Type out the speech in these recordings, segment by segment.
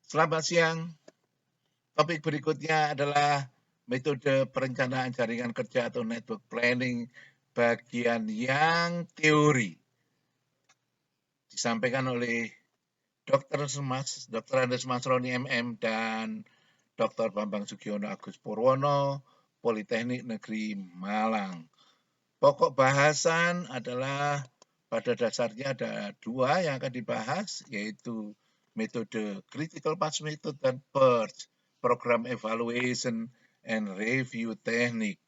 Selamat siang. Topik berikutnya adalah metode perencanaan jaringan kerja atau network planning bagian yang teori. Disampaikan oleh Dr. Andes Masroni MM dan Dr. Bambang Sugiono Agus Purwono, Politeknik Negeri Malang. Pokok bahasan adalah pada dasarnya ada dua yang akan dibahas, yaitu metode Critical Path Method dan PERT, Program Evaluation and Review Technique.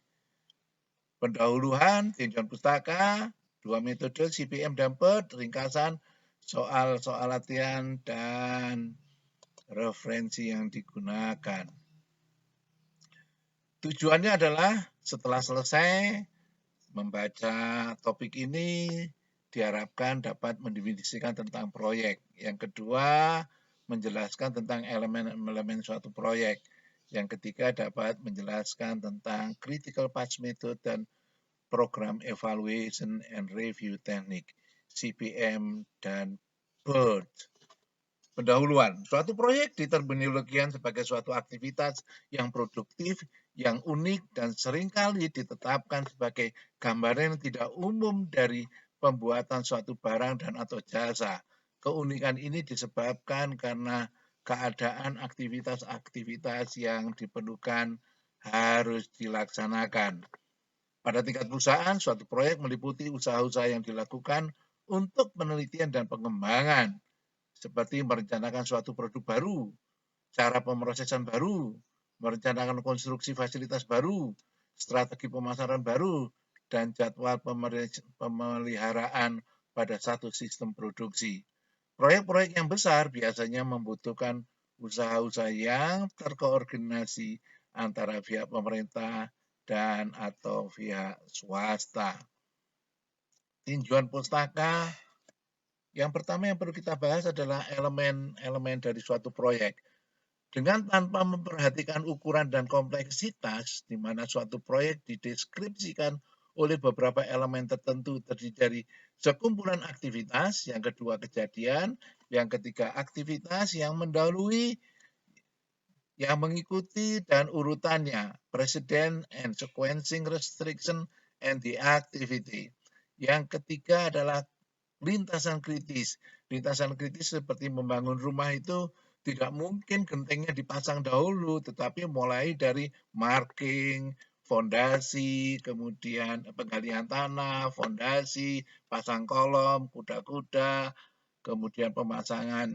Pendahuluan, tinjauan pustaka, dua metode CPM dan PERT, ringkasan, soal-soal latihan, dan referensi yang digunakan. Tujuannya adalah setelah selesai membaca topik ini diharapkan dapat mendefinisikan tentang proyek. Yang kedua, menjelaskan tentang elemen-elemen suatu proyek. Yang ketiga, dapat menjelaskan tentang critical path method dan program evaluation and review technique, CPM dan PERT. Pendahuluan, suatu proyek diterminologikan sebagai suatu aktivitas yang produktif, yang unik, dan seringkali ditetapkan sebagai gambaran yang tidak umum dari pembuatan suatu barang dan atau jasa. Keunikan ini disebabkan karena keadaan aktivitas-aktivitas yang diperlukan harus dilaksanakan. Pada tingkat perusahaan, suatu proyek meliputi usaha-usaha yang dilakukan untuk penelitian dan pengembangan, seperti merencanakan suatu produk baru, cara pemrosesan baru, merencanakan konstruksi fasilitas baru, strategi pemasaran baru, dan jadwal pemeliharaan pada satu sistem produksi. Proyek-proyek yang besar biasanya membutuhkan usaha-usaha yang terkoordinasi antara pihak pemerintah dan atau pihak swasta. Tinjauan pustaka. Yang pertama yang perlu kita bahas adalah elemen-elemen dari suatu proyek. Dengan tanpa memperhatikan ukuran dan kompleksitas, di mana suatu proyek dideskripsikan oleh beberapa elemen tertentu terdiri dari sekumpulan aktivitas, yang kedua kejadian, yang ketiga aktivitas yang mendahului, yang mengikuti dan urutannya, precedent and sequencing restriction and the activity. Yang ketiga adalah lintasan kritis. Lintasan kritis seperti membangun rumah itu tidak mungkin gentengnya dipasang dahulu, tetapi mulai dari marking, fondasi, kemudian penggalian tanah, fondasi, pasang kolom, kuda-kuda, kemudian pemasangan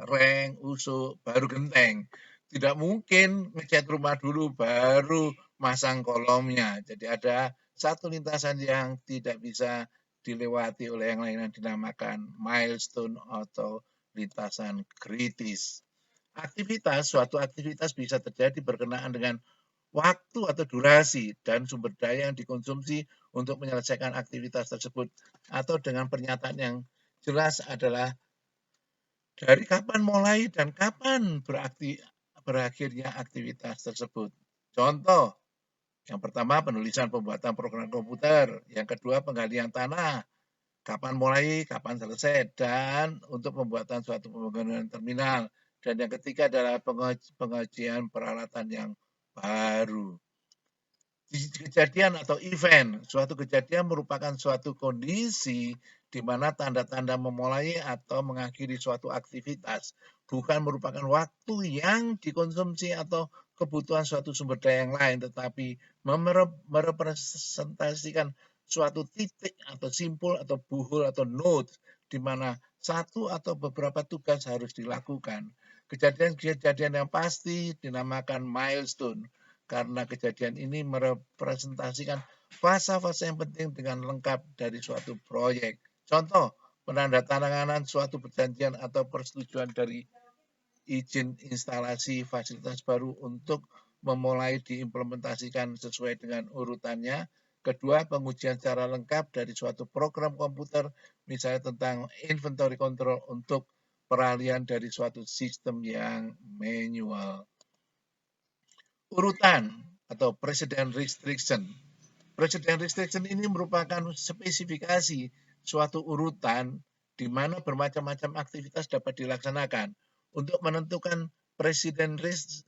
reng, usuk, baru genteng. Tidak mungkin ngecat rumah dulu baru masang kolomnya. Jadi ada satu lintasan yang tidak bisa dilewati oleh yang lain yang dinamakan milestone atau lintasan kritis. Suatu aktivitas bisa terjadi berkenaan dengan waktu atau durasi dan sumber daya yang dikonsumsi untuk menyelesaikan aktivitas tersebut, atau dengan pernyataan yang jelas adalah dari kapan mulai dan kapan berakhirnya aktivitas tersebut. Contoh, yang pertama penulisan pembuatan program komputer, yang kedua penggalian tanah, kapan mulai, kapan selesai, dan untuk pembuatan suatu pembangunan terminal. Dan yang ketiga adalah pengajian peralatan yang baru. Kejadian atau event, suatu kejadian merupakan suatu kondisi di mana tanda-tanda memulai atau mengakhiri suatu aktivitas, bukan merupakan waktu yang dikonsumsi atau kebutuhan suatu sumber daya yang lain, tetapi merepresentasikan suatu titik atau simpul atau buhul atau node di mana satu atau beberapa tugas harus dilakukan. Kejadian-kejadian yang pasti dinamakan milestone, karena kejadian ini merepresentasikan fase-fase yang penting dengan lengkap dari suatu proyek. Contoh, penandatanganan suatu perjanjian atau persetujuan dari izin instalasi fasilitas baru untuk memulai diimplementasikan sesuai dengan urutannya. Kedua, pengujian secara lengkap dari suatu program komputer, misalnya tentang inventory control untuk peralihan dari suatu sistem yang manual. Urutan atau precedent restriction. Precedent restriction ini merupakan spesifikasi suatu urutan di mana bermacam-macam aktivitas dapat dilaksanakan. Untuk menentukan presiden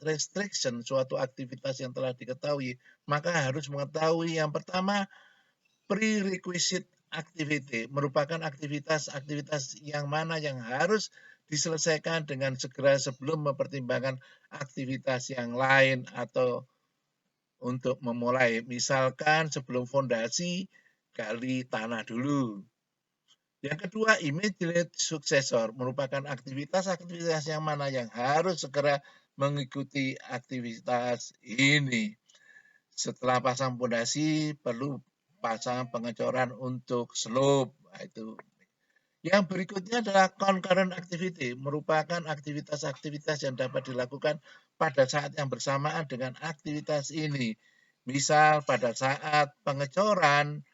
restriction suatu aktivitas yang telah diketahui, maka harus mengetahui yang pertama prerequisite activity, merupakan aktivitas-aktivitas yang mana yang harus diselesaikan dengan segera sebelum mempertimbangkan aktivitas yang lain atau untuk memulai. Misalkan sebelum fondasi, gali tanah dulu. Yang kedua, immediate successor merupakan aktivitas-aktivitas yang mana yang harus segera mengikuti aktivitas ini. Setelah pasang fondasi, perlu pasang pengecoran untuk slope. Nah, itu. Yang berikutnya adalah concurrent activity, merupakan aktivitas-aktivitas yang dapat dilakukan pada saat yang bersamaan dengan aktivitas ini. Misal pada saat pengecoran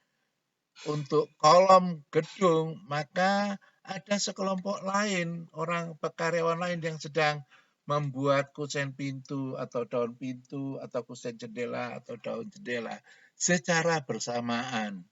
untuk kolom gedung, maka ada sekelompok lain, orang karyawan lain yang sedang membuat kusen pintu atau daun pintu atau kusen jendela atau daun jendela secara bersamaan.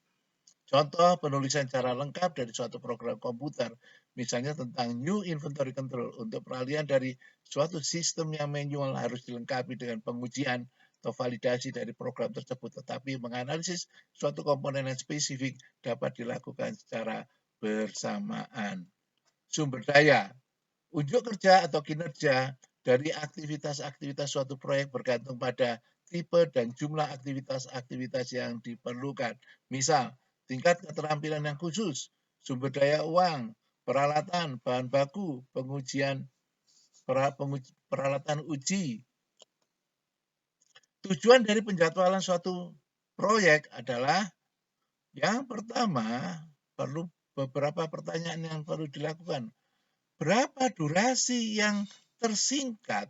Contoh penulisan cara lengkap dari suatu program komputer, misalnya tentang New Inventory Control untuk peralihan dari suatu sistem yang manual harus dilengkapi dengan pengujian atau validasi dari program tersebut, tetapi menganalisis suatu komponen yang spesifik dapat dilakukan secara bersamaan. Sumber daya, unjuk kerja atau kinerja dari aktivitas-aktivitas suatu proyek bergantung pada tipe dan jumlah aktivitas-aktivitas yang diperlukan. Misal, tingkat keterampilan yang khusus, sumber daya uang, peralatan, bahan baku, peralatan uji. Tujuan dari penjadwalan suatu proyek adalah yang pertama, perlu beberapa pertanyaan yang perlu dilakukan. Berapa durasi yang tersingkat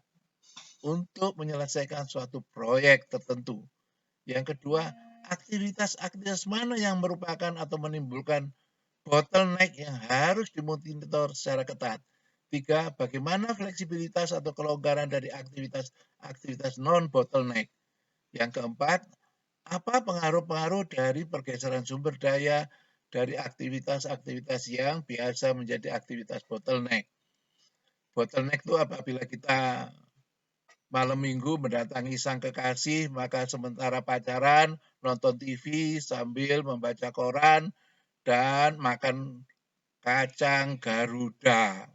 untuk menyelesaikan suatu proyek tertentu? Yang kedua, aktivitas-aktivitas mana yang merupakan atau menimbulkan bottleneck yang harus dimonitor secara ketat? Tiga, bagaimana fleksibilitas atau kelonggaran dari aktivitas-aktivitas non-bottleneck? Yang keempat, apa pengaruh-pengaruh dari pergeseran sumber daya dari aktivitas-aktivitas yang biasa menjadi aktivitas bottleneck? Bottleneck itu apabila kita malam minggu mendatangi sang kekasih, maka sementara pacaran, nonton TV sambil membaca koran, dan makan kacang Garuda.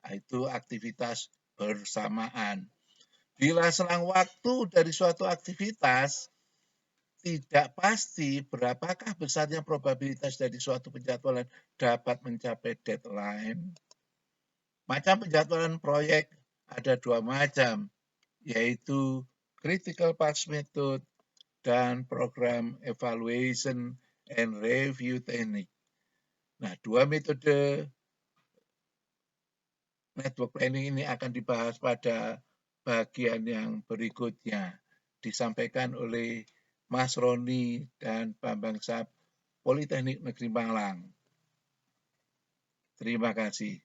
Nah, itu aktivitas bersamaan. Bila selang waktu dari suatu aktivitas tidak pasti berapakah besarnya probabilitas dari suatu penjadwalan dapat mencapai deadline. Macam penjadwalan proyek ada dua macam, yaitu critical path method dan program evaluation and review technique. Nah, dua metode network planning ini akan dibahas pada bagian yang berikutnya. Disampaikan oleh Mas Roni dan Bambang Sab, Politeknik Negeri Malang. Terima kasih.